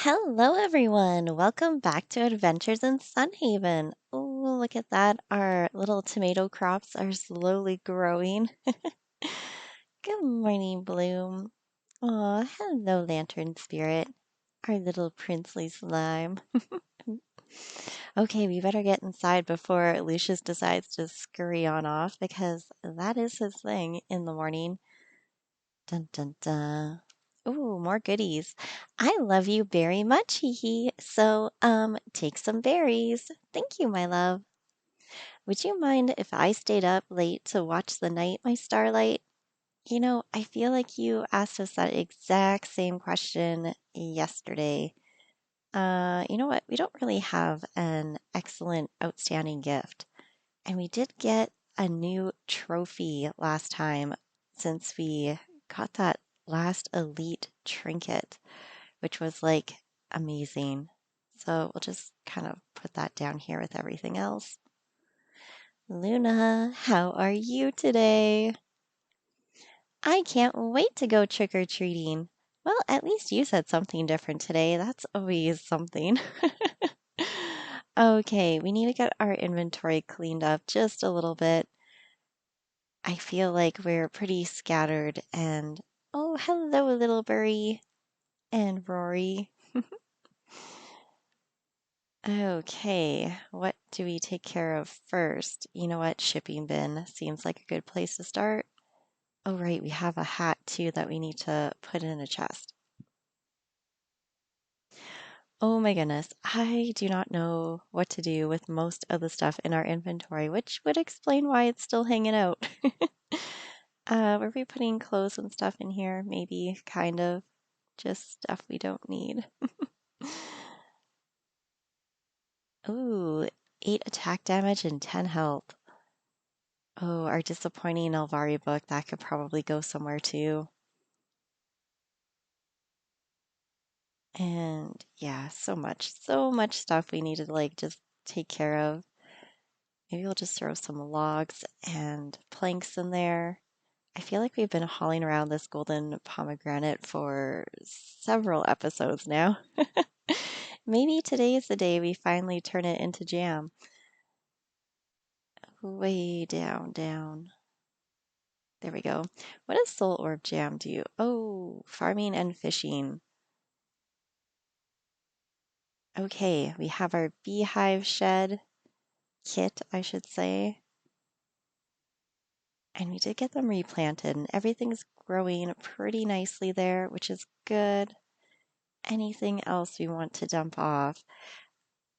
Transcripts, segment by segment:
Hello, everyone. Welcome back to Adventures in Sunhaven. Oh, look at that. Our little tomato crops are slowly growing. Good morning, Bloom. Oh, hello, Lantern Spirit. Our little princely slime. Okay, we better get inside before Lucius decides to scurry on off because that is his thing in the morning. Dun dun dun. Ooh, more goodies. I love you very much, hee hee. So, take some berries. Thank you, my love. Would you mind if I stayed up late to watch the night, my starlight? I feel like you asked us that exact same question yesterday. You know what? We don't really have an excellent, outstanding gift. And we did get a new trophy last time since we got that last elite trinket, which was like amazing. So we'll just kind of put that down here with everything else. Luna, how are you today? I can't wait to go trick or treating. Well, at least you said something different today. That's always something. Okay, we need to get our inventory cleaned up just a little bit. I feel like we're pretty scattered and oh, hello, little Burry and Rory. Okay, what do we take care of first? You know what? Shipping bin seems like a good place to start. Oh, right, we have a hat too that we need to put in a chest. Oh my goodness, I do not know what to do with most of the stuff in our inventory, which would explain why it's still hanging out. Were we putting clothes and stuff in here? Maybe, kind of. Just stuff we don't need. Ooh, 8 attack damage and 10 health. Oh, our disappointing Nel'Vari book, that could probably go somewhere too. And yeah, so much stuff we need to like just take care of. Maybe we'll just throw some logs and planks in there. I feel like we've been hauling around this golden pomegranate for several episodes now. Maybe today is the day we finally turn it into jam. Way down, down. There we go. What does Soul Orb Jam do? Oh, farming and fishing. Okay, we have our beehive shed kit, I should say. And we did get them replanted, and everything's growing pretty nicely there, which is good. Anything else we want to dump off?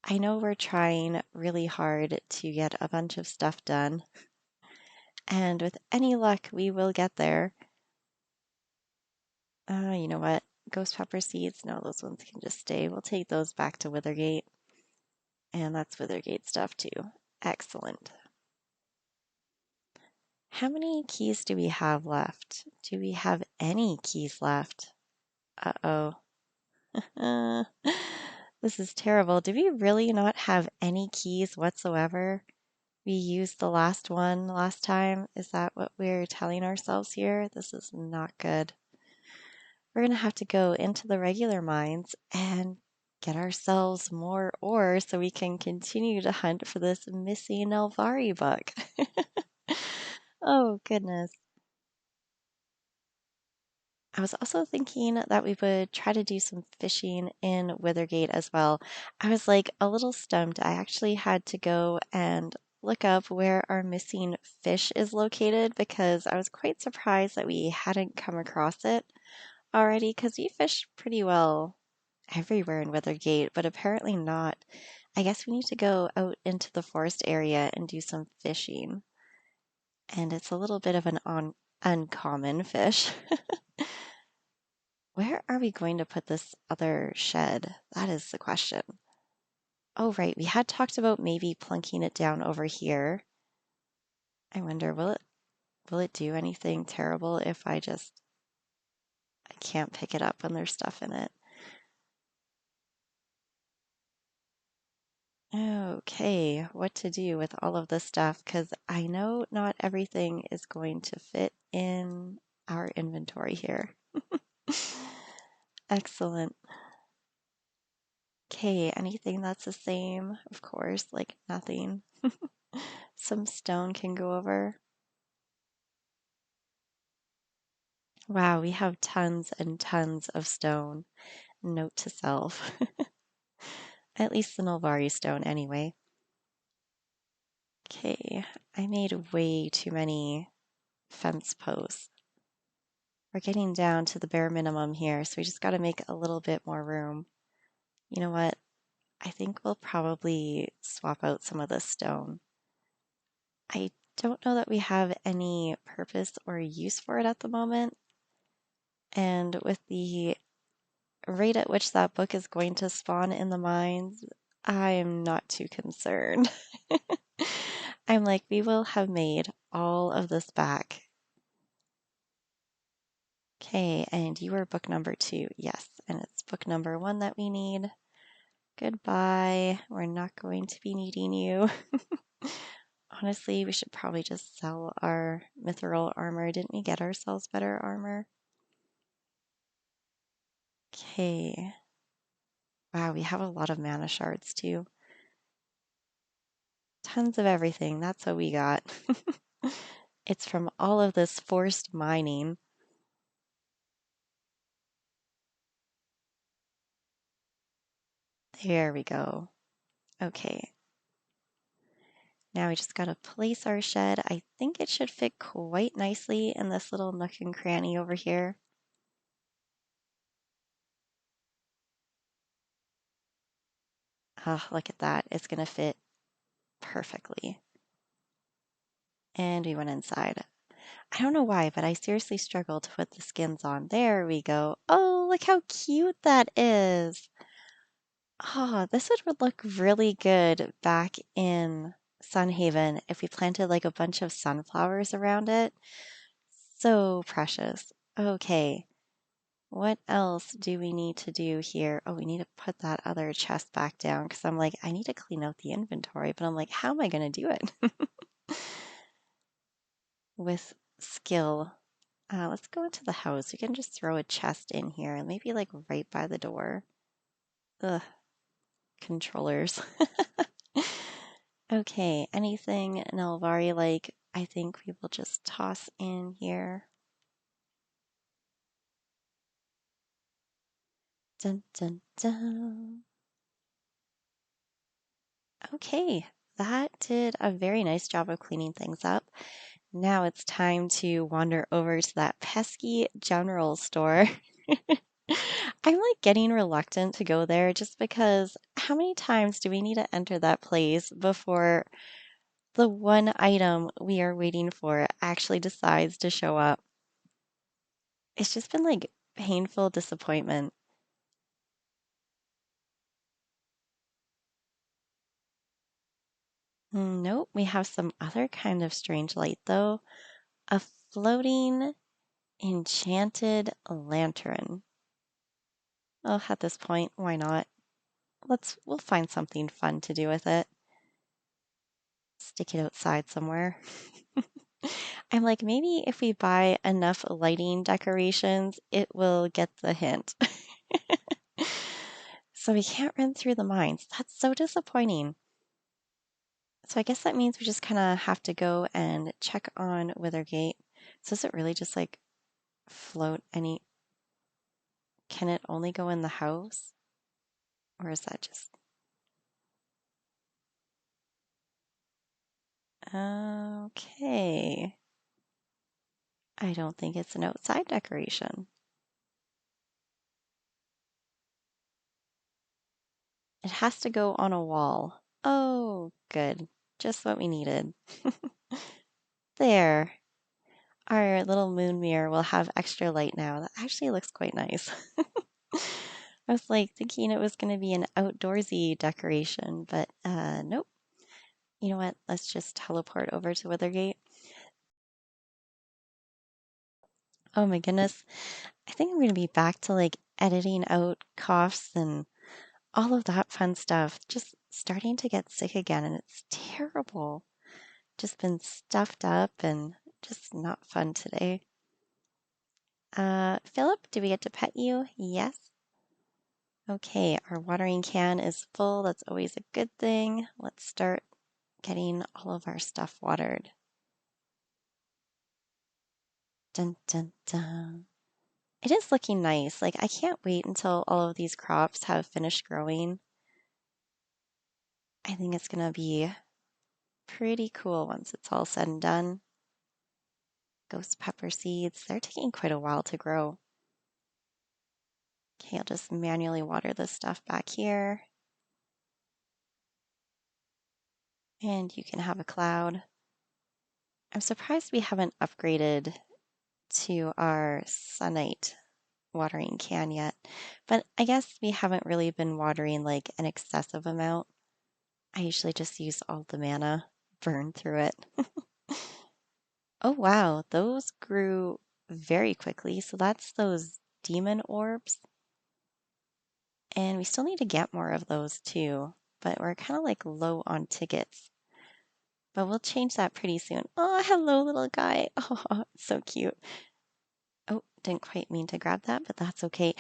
I know we're trying really hard to get a bunch of stuff done, and with any luck, we will get there. You know what? Ghost pepper seeds? No, those ones can just stay. We'll take those back to Withergate. And that's Withergate stuff too. Excellent. How many keys do we have left? Do we have any keys left? Uh-oh. Uh, this is terrible. Do we really not have any keys whatsoever? We used the last one last time. Is that what we're telling ourselves here? This is not good. We're going to have to go into the regular mines and get ourselves more ore so we can continue to hunt for this missing Nel'Vari book. Oh, goodness. I was also thinking that we would try to do some fishing in Withergate as well. I was like a little stumped. I actually had to go and look up where our missing fish is located because I was quite surprised that we hadn't come across it already because we fish pretty well everywhere in Withergate, but apparently not. I guess we need to go out into the forest area and do some fishing. And it's a little bit of an uncommon fish. Where are we going to put this other shed? That is the question. Oh, right. We had talked about maybe plunking it down over here. I wonder, will it do anything terrible if I can't pick it up when there's stuff in it? Okay, what to do with all of this stuff? Because I know not everything is going to fit in our inventory here. Excellent. Okay, anything that's the same, of course, like nothing. Some stone can go over. Wow, we have tons and tons of stone. Note to self. At least the Nel'Vari stone, anyway. Okay, I made way too many fence posts. We're getting down to the bare minimum here, so we just got to make a little bit more room. You know what? I think we'll probably swap out some of this stone. I don't know that we have any purpose or use for it at the moment. And with the rate at which that book is going to spawn in the mines, I am not too concerned. I'm like, we will have made all of this back. Okay, and you are book number 2. Yes, and it's book number 1 that we need. Goodbye. We're not going to be needing you. Honestly, we should probably just sell our mithril armor. Didn't we get ourselves better armor? Okay. Wow, we have a lot of mana shards too. Tons of everything. That's what we got. It's from all of this forced mining. There we go. Okay. Now we just got to place our shed. I think it should fit quite nicely in this little nook and cranny over here. Oh, look at that. It's going to fit perfectly. And we went inside. I don't know why, but I seriously struggle to put the skins on. There we go. Oh, look how cute that is. Oh, this would look really good back in Sunhaven if we planted like a bunch of sunflowers around it. So precious. Okay, what else do we need to do here? Oh, we need to put that other chest back down because I'm like, I need to clean out the inventory, but I'm like, how am I going to do it? With skill. Let's go into the house. We can just throw a chest in here, maybe like right by the door. Ugh, controllers. Okay, anything Nel'Vari like, I think we will just toss in here. Dun dun dun. Okay, that did a very nice job of cleaning things up. Now it's time to wander over to that pesky general store. I'm like getting reluctant to go there just because how many times do we need to enter that place before the one item we are waiting for actually decides to show up? It's just been like painful disappointment. Nope, we have some other kind of strange light though. A floating enchanted lantern. Oh, at this point, why not? We'll find something fun to do with it. Stick it outside somewhere. I'm like, maybe if we buy enough lighting decorations, it will get the hint. So we can't run through the mines. That's so disappointing. So I guess that means we just kind of have to go and check on Withergate. So is it really just like float any? Can it only go in the house? Or is that just. Okay. I don't think it's an outside decoration. It has to go on a wall. Oh, good. Just what we needed. There. Our little moon mirror will have extra light now. That actually looks quite nice. I was like thinking it was going to be an outdoorsy decoration, but nope. You know what? Let's just teleport over to Withergate. Oh my goodness. I think I'm going to be back to like editing out coughs and all of that fun stuff. Just starting to get sick again, and it's terrible. Just been stuffed up and just not fun today. Philip, do we get to pet you? Yes. Okay, our watering can is full. That's always a good thing. Let's start getting all of our stuff watered. Dun dun dun. It is looking nice. Like, I can't wait until all of these crops have finished growing. I think it's gonna be pretty cool once it's all said and done. Ghost pepper seeds, they're taking quite a while to grow. Okay, I'll just manually water this stuff back here. And you can have a cloud. I'm surprised we haven't upgraded to our sunite watering can yet, but I guess we haven't really been watering like an excessive amount. I usually just use all the mana, burn through it. Oh wow, those grew very quickly. So that's those demon orbs. And we still need to get more of those too, but we're kind of like low on tickets. But we'll change that pretty soon. Oh, hello, little guy. Oh, so cute. Oh, didn't quite mean to grab that, but that's okay.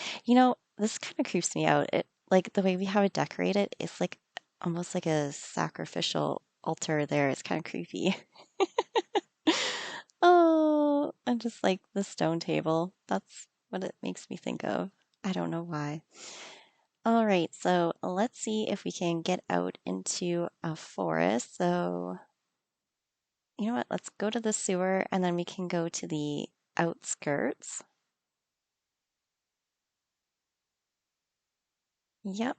This kind of creeps me out. It like the way we have it decorated, it's like almost like a sacrificial altar there. It's kind of creepy. Oh, and just like the stone table. That's what it makes me think of. I don't know why. All right, so let's see if we can get out into a forest. So, you know what? Let's go to the sewer and then we can go to the outskirts. Yep.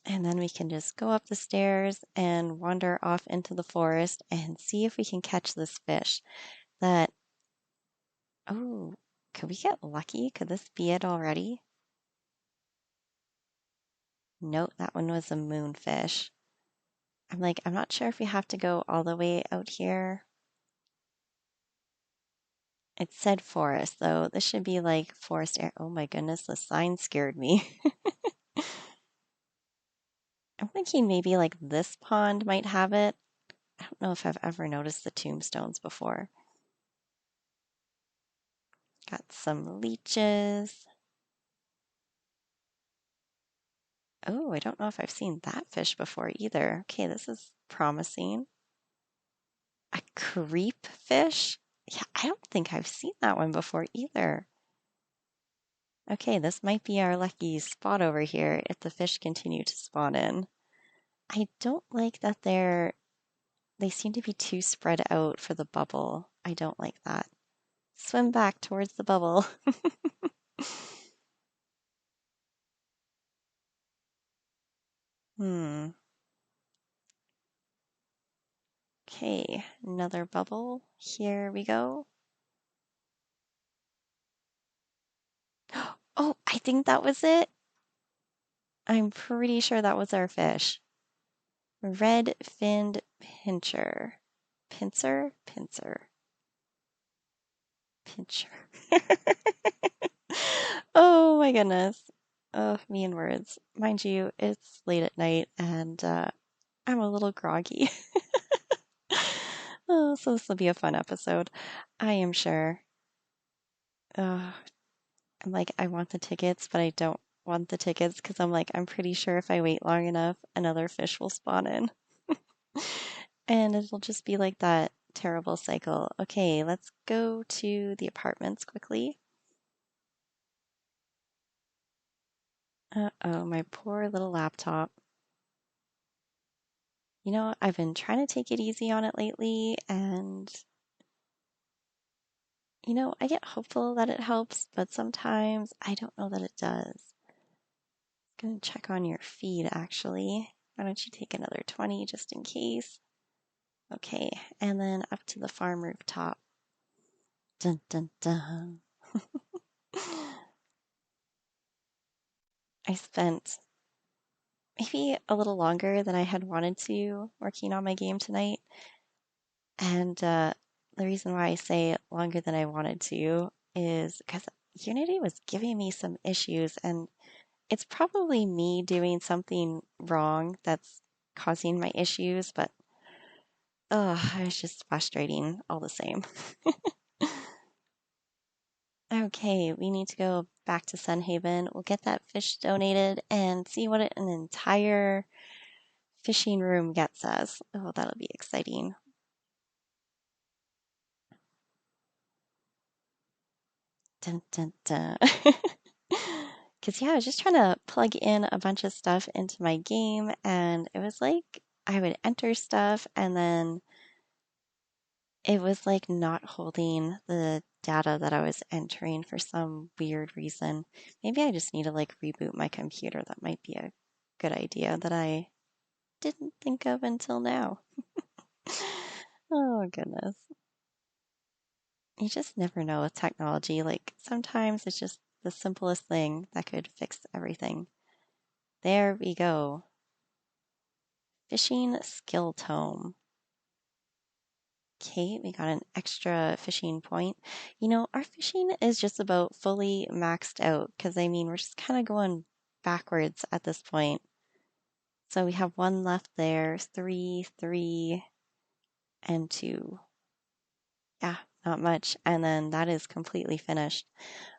And then we can just go up the stairs and wander off into the forest and see if we can catch this fish that, oh, could we get lucky? Could this be it already? Nope, that one was a moonfish. I'm not sure if we have to go all the way out here. It said forest, though. This should be like forest air. Oh my goodness, the sign scared me. I'm thinking maybe like this pond might have it. I don't know if I've ever noticed the tombstones before. Got some leeches. Oh, I don't know if I've seen that fish before either. Okay, this is promising. A creep fish? Yeah, I don't think I've seen that one before either. Okay, this might be our lucky spot over here if the fish continue to spawn in. I don't like that they seem to be too spread out for the bubble. I don't like that. Swim back towards the bubble. Hmm. Okay, another bubble. Here we go. Oh, I think that was it. I'm pretty sure that was our fish. Red-finned pincher. Pincer? Pincher. Oh my goodness. Oh, me and words. Mind you, it's late at night and I'm a little groggy. Oh, so this will be a fun episode. I am sure. Uh, I want the tickets, but I don't want the tickets because I'm pretty sure if I wait long enough, another fish will spawn in. And it'll just be like that terrible cycle. Okay, let's go to the apartments quickly. Uh-oh, my poor little laptop. I've been trying to take it easy on it lately, and I get hopeful that it helps, but sometimes I don't know that it does. Gonna check on your feed actually. Why don't you take another 20 just in case? Okay, and then up to the farm rooftop. Dun dun dun. I spent maybe a little longer than I had wanted to working on my game tonight. And the reason why I say longer than I wanted to is because Unity was giving me some issues, and it's probably me doing something wrong that's causing my issues, but oh, it's just frustrating all the same. Okay, we need to go back to Sun Haven. We'll get that fish donated and see what an entire fishing room gets us. Oh, that'll be exciting. Dun, dun, dun. Because, yeah, I was just trying to plug in a bunch of stuff into my game, and it was like I would enter stuff, and then it was like not holding the data that I was entering for some weird reason. Maybe I just need to like reboot my computer. That might be a good idea that I didn't think of until now. Oh, goodness. You just never know with technology. Like sometimes it's just the simplest thing that could fix everything. There we go. Fishing skill tome. Okay, we got an extra fishing point. You know, our fishing is just about fully maxed out because I mean, we're just kind of going backwards at this point. So we have one left there, three, three, and two. Yeah, not much. And then that is completely finished.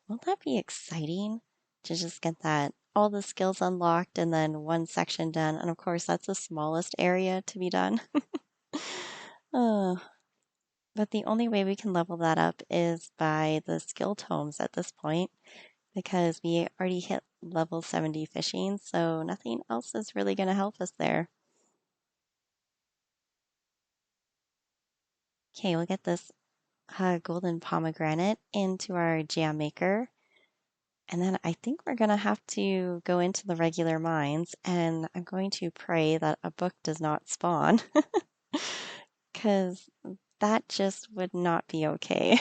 Won't that be exciting to just get that all the skills unlocked and then one section done? And of course, that's the smallest area to be done. Oh, but the only way we can level that up is by the skill tomes at this point because we already hit level 70 fishing, so nothing else is really going to help us there. Okay, we'll get this golden pomegranate into our jam maker. And then I think we're going to have to go into the regular mines, and I'm going to pray that a book does not spawn because that just would not be okay.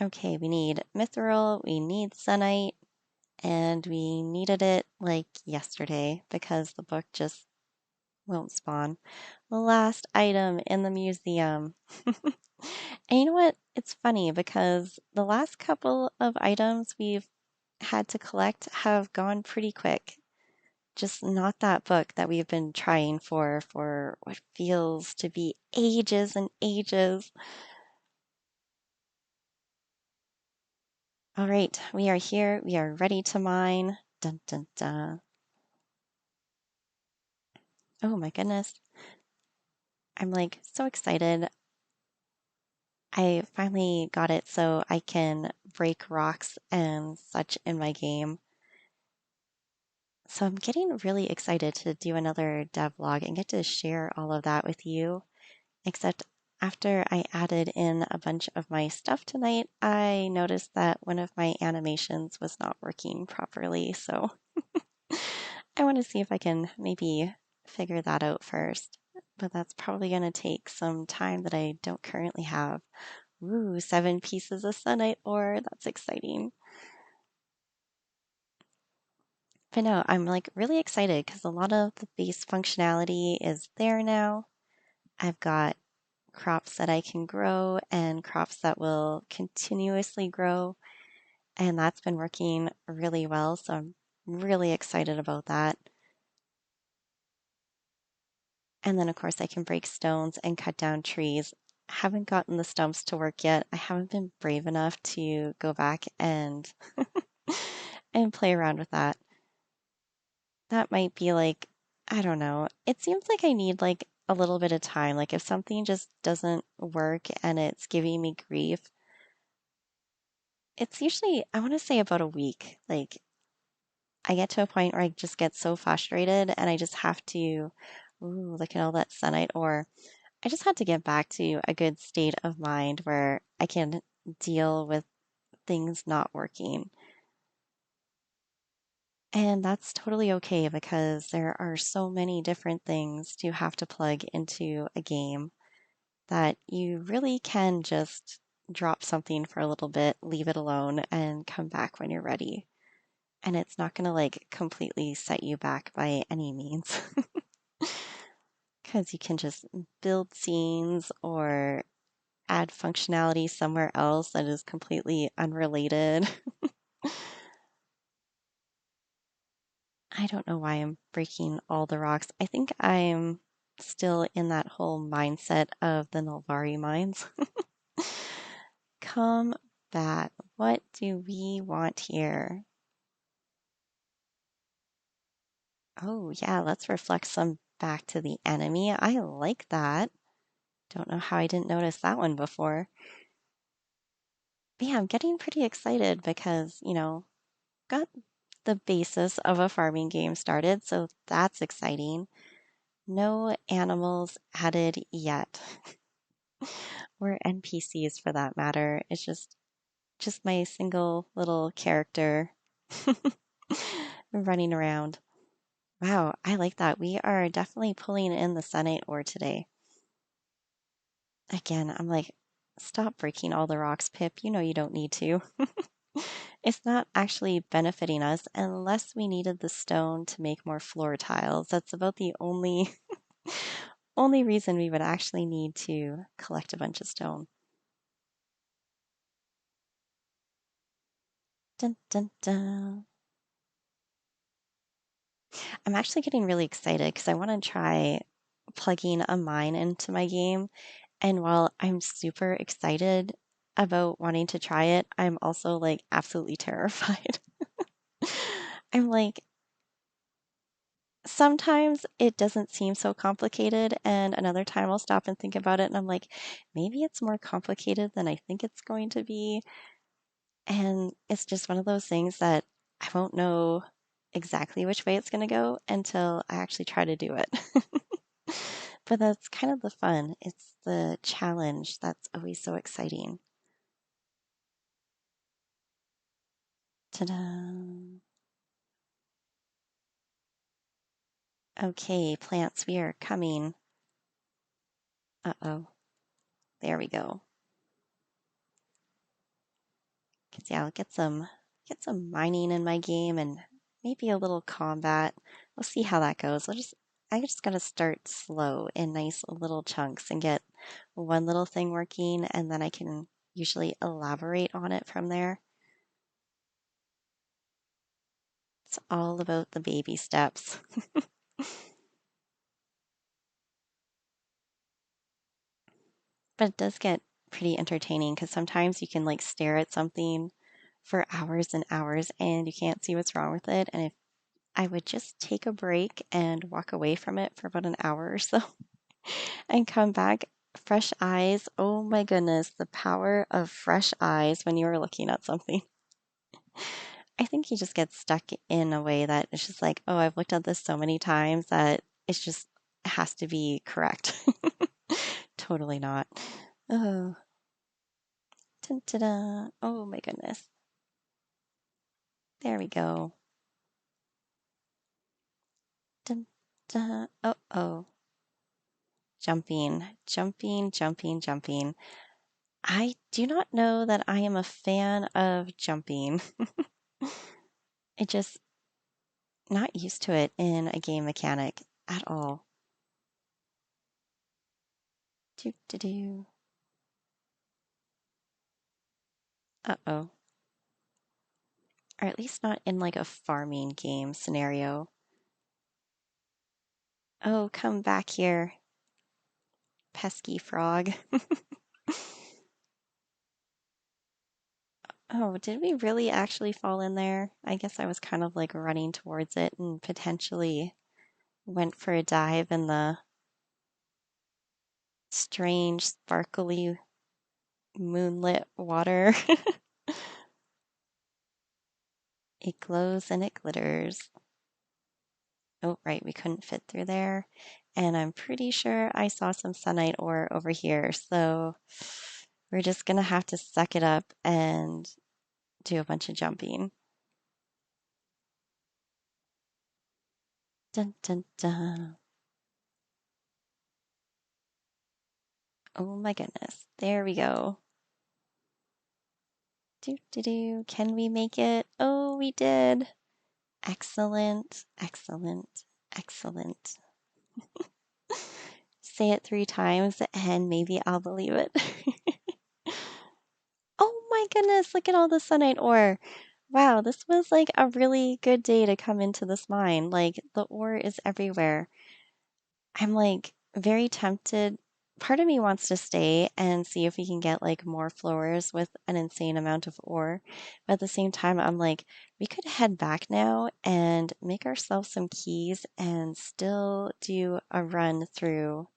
Okay, we need mithril, we need sunite, and we needed it like yesterday because the book just won't spawn. The last item in the museum. And you know what? It's funny because the last couple of items we've had to collect have gone pretty quick. Just not that book that we've been trying for what feels to be ages and ages. All right, we are here. We are ready to mine. Dun dun dun. Oh my goodness. I'm like so excited. I finally got it so I can break rocks and such in my game. So I'm getting really excited to do another devlog and get to share all of that with you. Except after I added in a bunch of my stuff tonight, I noticed that one of my animations was not working properly. So I want to see if I can maybe figure that out first. But that's probably going to take some time that I don't currently have. Ooh, 7 pieces of sunite ore. That's exciting. But no, I'm like really excited because a lot of the base functionality is there now. I've got crops that I can grow and crops that will continuously grow. And that's been working really well. So I'm really excited about that. And then, of course, I can break stones and cut down trees. I haven't gotten the stumps to work yet. I haven't been brave enough to go back and and play around with that. That might be like, I don't know. It seems like I need like a little bit of time. Like if something just doesn't work and it's giving me grief, it's usually, I want to say about a week. Like I get to a point where I just get so frustrated and I just have to, ooh, look at all that sunlight, or I just had to get back to a good state of mind where I can deal with things not working. And that's totally okay because there are so many different things to have to plug into a game that you really can just drop something for a little bit, leave it alone, and come back when you're ready. And it's not going to like completely set you back by any means. Because you can just build scenes or add functionality somewhere else that is completely unrelated. I don't know why I'm breaking all the rocks. I think I'm still in that whole mindset of the Nel'Vari mines. Come bat. What do we want here? Oh, yeah, let's reflect some back to the enemy. I like that. Don't know how I didn't notice that one before. But yeah, I'm getting pretty excited because, got the basis of a farming game started, so that's exciting. No animals added yet, or NPCs for that matter. It's just my single little character running around. Wow, I like that. We are definitely pulling in the Sunite ore today. Again, I'm like, stop breaking all the rocks, Pip. You know you don't need to. It's not actually benefiting us unless we needed the stone to make more floor tiles. That's about the only reason we would actually need to collect a bunch of stone. Dun, dun, dun. I'm actually getting really excited because I want to try plugging a mine into my game. And while I'm super excited about wanting to try it, I'm also like absolutely terrified. I'm like, sometimes it doesn't seem so complicated, and another time I'll stop and think about it, and I'm like, maybe it's more complicated than I think it's going to be. And it's just one of those things that I won't know exactly which way it's going to go until I actually try to do it. But that's kind of the fun. It's the challenge that's always so exciting. Ta-da! Okay, plants, we are coming. Uh-oh. There we go. 'Cause yeah, I'll get some mining in my game and maybe a little combat. We'll see how that goes. I just gotta start slow in nice little chunks and get one little thing working, and then I can usually elaborate on it from there. It's all about the baby steps. But it does get pretty entertaining because sometimes you can like stare at something for hours and hours and you can't see what's wrong with it. And if I would just take a break and walk away from it for about an hour or so and come back, fresh eyes. Oh my goodness, the power of fresh eyes when you are looking at something. I think you just get stuck in a way that it's just like, oh, I've looked at this so many times that it's just it has to be correct. Totally not. Oh, dun, dun, dun. Oh my goodness. There we go. Dun, dun. Oh, oh. Jumping, jumping, jumping, jumping. I do not know that I am a fan of jumping. It just not used to it in a game mechanic at all. Do do do. Uh-oh. Or at least not in like a farming game scenario. Oh, come back here, pesky frog. Oh, did we really actually fall in there? I guess I was kind of like running towards it and potentially went for a dive in the strange, sparkly, moonlit water. It glows and it glitters. Oh, right, we couldn't fit through there. And I'm pretty sure I saw some sunite ore over here. So we're just gonna have to suck it up and do a bunch of jumping. Dun dun dun. Oh my goodness. There we go. Do do do. Can we make it? Oh, we did. Excellent, excellent, excellent. Say it 3 times and maybe I'll believe it. Oh my goodness, look at all the sunite ore. Wow, this was like a really good day to come into this mine. Like the ore is everywhere. I'm like very tempted part of me wants to stay and see if we can get like more floors with an insane amount of ore. But at the same time, I'm like, we could head back now and make ourselves some keys and still do a run through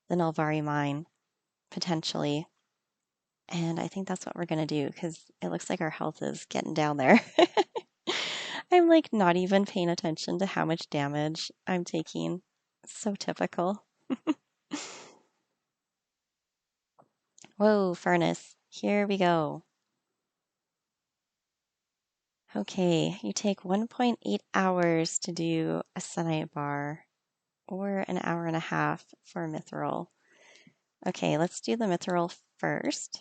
the Nel'Vari mine, potentially. And I think that's what we're going to do because it looks like our health is getting down there. I'm like not even paying attention to how much damage I'm taking. So typical. Whoa, furnace. Here we go. Okay, you take 1.8 hours to do a Sunite bar or an hour and a half for a mithril. Okay, let's do the mithril first,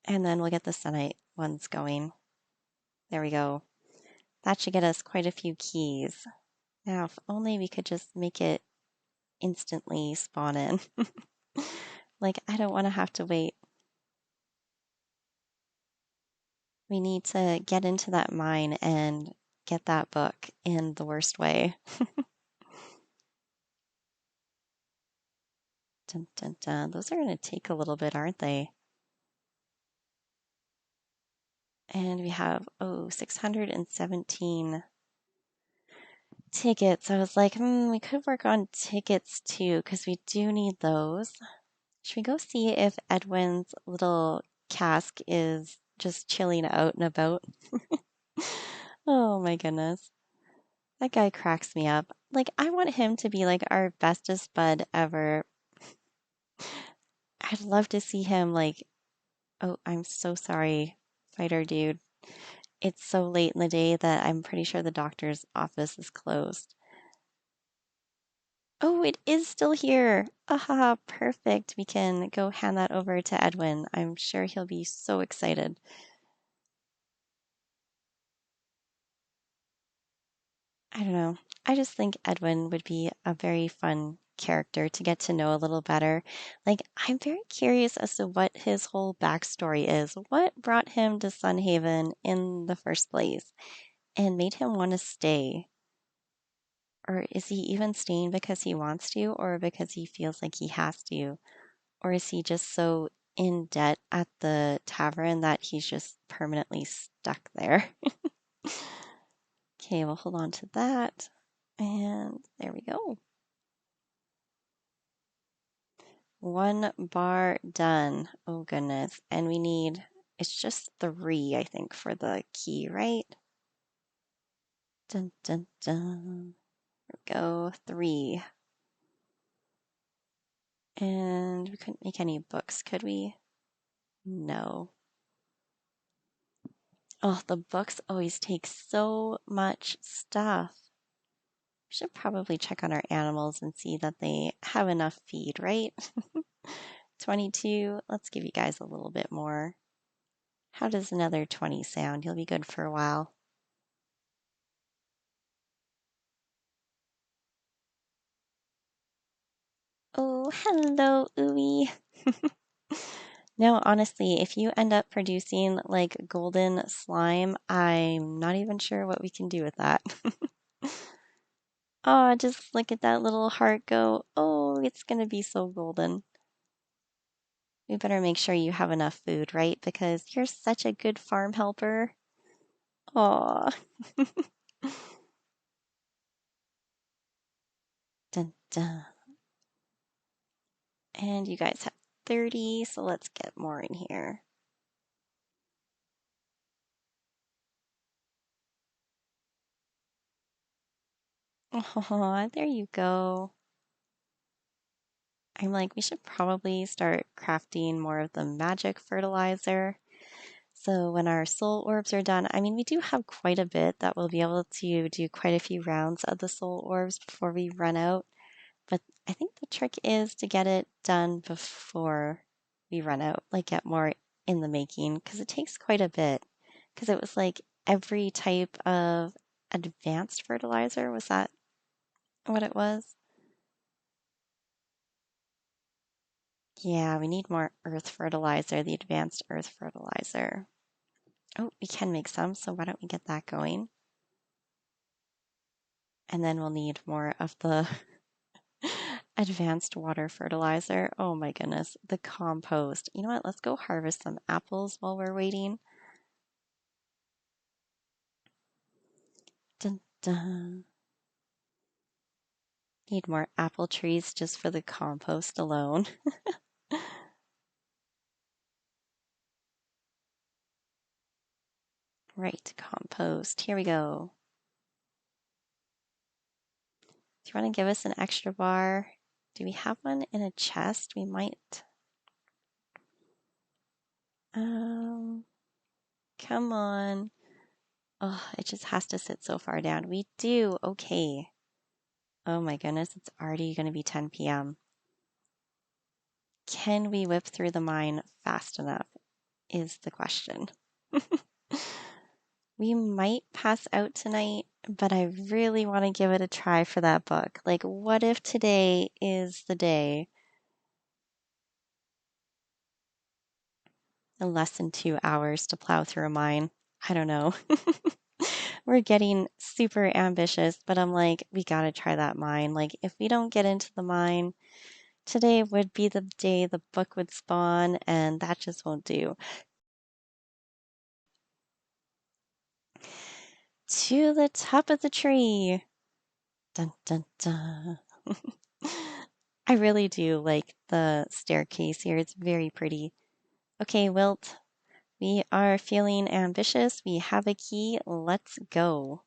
and then we'll get the Sunite ones going. There we go. That should get us quite a few keys. Now, if only we could just make it instantly spawn in. Like, I don't want to have to wait. We need to get into that mine and get that book in the worst way. Dun, dun, dun. Those are going to take a little bit, aren't they? And we have, 617 tickets. I was like, we could work on tickets too, because we do need those. Should we go see if Edwin's little cask is just chilling out and about? Oh my goodness. That guy cracks me up. Like, I want him to be like our bestest bud ever. I'd love to see him like, oh, I'm so sorry, fighter dude. It's so late in the day that I'm pretty sure the doctor's office is closed. Oh, it is still here. Aha, perfect. We can go hand that over to Edwin. I'm sure he'll be so excited. I don't know. I just think Edwin would be a very fun character to get to know a little better. Like, I'm very curious as to what his whole backstory is. What brought him to Sunhaven in the first place and made him want to stay? Or is he even staying because he wants to, or because he feels like he has to? Or is he just so in debt at the tavern that he's just permanently stuck there? Okay, we'll hold on to that. And there we go. 1 bar done. Oh goodness. And we need, it's just 3, I think, for the key, right? Dun dun dun. There we go. 3. And we couldn't make any books, could we? No. Oh, the books always take so much stuff. We should probably check on our animals and see that they have enough feed, right? 22. Let's give you guys a little bit more. How does another 20 sound? You'll be good for a while. Oh, hello, Ooey. No, honestly, if you end up producing like golden slime, I'm not even sure what we can do with that. Oh, just look at that little heart go. Oh, it's gonna be so golden. We better make sure you have enough food, right? Because you're such a good farm helper. Aw. Dun, dun. And you guys have 30, so let's get more in here. Oh, there you go. I'm like, we should probably start crafting more of the magic fertilizer. So when our soul orbs are done, I mean, we do have quite a bit that we'll be able to do quite a few rounds of the soul orbs before we run out. But I think the trick is to get it done before we run out, like get more in the making, because it takes quite a bit. Because it was like every type of advanced fertilizer. Was that what it was? Yeah, we need more earth fertilizer, the advanced earth fertilizer. Oh, we can make some, so why don't we get that going? And then we'll need more of the Advanced water fertilizer. Oh my goodness. The compost. You know what? Let's go harvest some apples while we're waiting. Dun, dun. Need more apple trees just for the compost alone. Right, compost. Here we go. Do you want to give us an extra bar? Do we have one in a chest? We might. Um, Come on. Oh, it just has to sit so far down. We do. Okay. Oh my goodness, it's already going to be 10 p.m. Can we whip through the mine fast enough? Is the question. We might pass out tonight, but I really want to give it a try for that book. Like, what if today is the day? In less than 2 hours to plow through a mine. I don't know. We're getting super ambitious, but I'm like, we got to try that mine. Like, if we don't get into the mine, today would be the day the book would spawn, and that just won't do. To the top of the tree. Dun, dun, dun. I really do like the staircase here. It's very pretty. Okay, Wilt, we are feeling ambitious. We have a key. Let's go.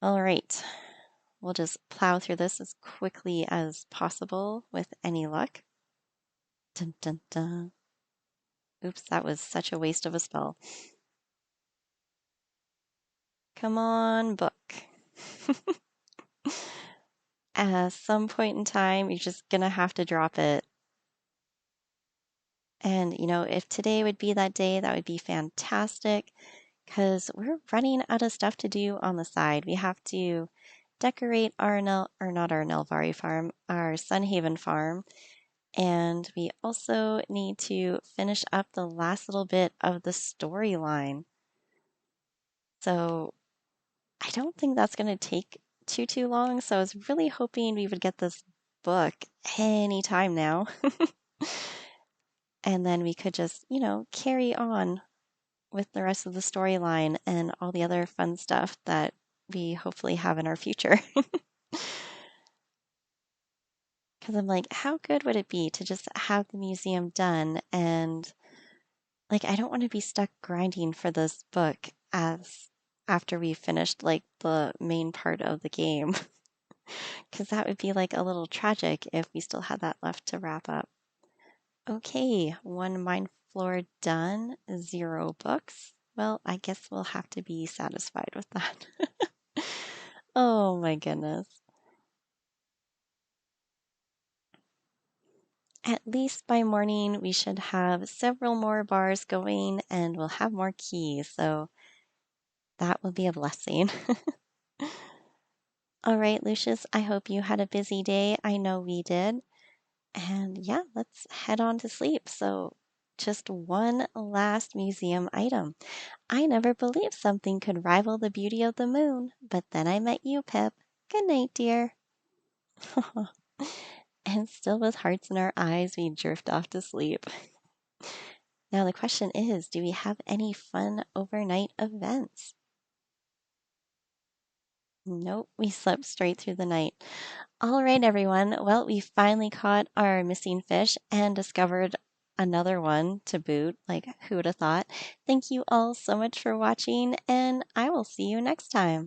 All right. We'll just plow through this as quickly as possible with any luck. Dun, dun, dun. Oops, that was such a waste of a spell. Come on, book. At some point in time, you're just gonna have to drop it. And, if today would be that day, that would be fantastic because we're running out of stuff to do on the side. We have to decorate our or not our Nel'Vari farm, our Sunhaven farm. And we also need to finish up the last little bit of the storyline. So I don't think that's going to take too long. So I was really hoping we would get this book anytime now. And then we could just, carry on with the rest of the storyline and all the other fun stuff that we hopefully have in our future. Because I'm like, how good would it be to just have the museum done? And like, I don't want to be stuck grinding for this book as after we finished like the main part of the game. Because that would be like a little tragic if we still had that left to wrap up. Okay, one mine floor done, 0 books. Well, I guess we'll have to be satisfied with that. Oh my goodness. At least by morning, we should have several more bars going and we'll have more keys. So that will be a blessing. All right, Lucius, I hope you had a busy day. I know we did. And yeah, let's head on to sleep. So, just one last museum item. I never believed something could rival the beauty of the moon, but then I met you, Pip. Good night, dear. And still with hearts in our eyes, we drift off to sleep. Now, the question is, do we have any fun overnight events? Nope, we slept straight through the night. All right, everyone. Well, we finally caught our missing fish and discovered another one to boot. Like, who would have thought? Thank you all so much for watching, and I will see you next time.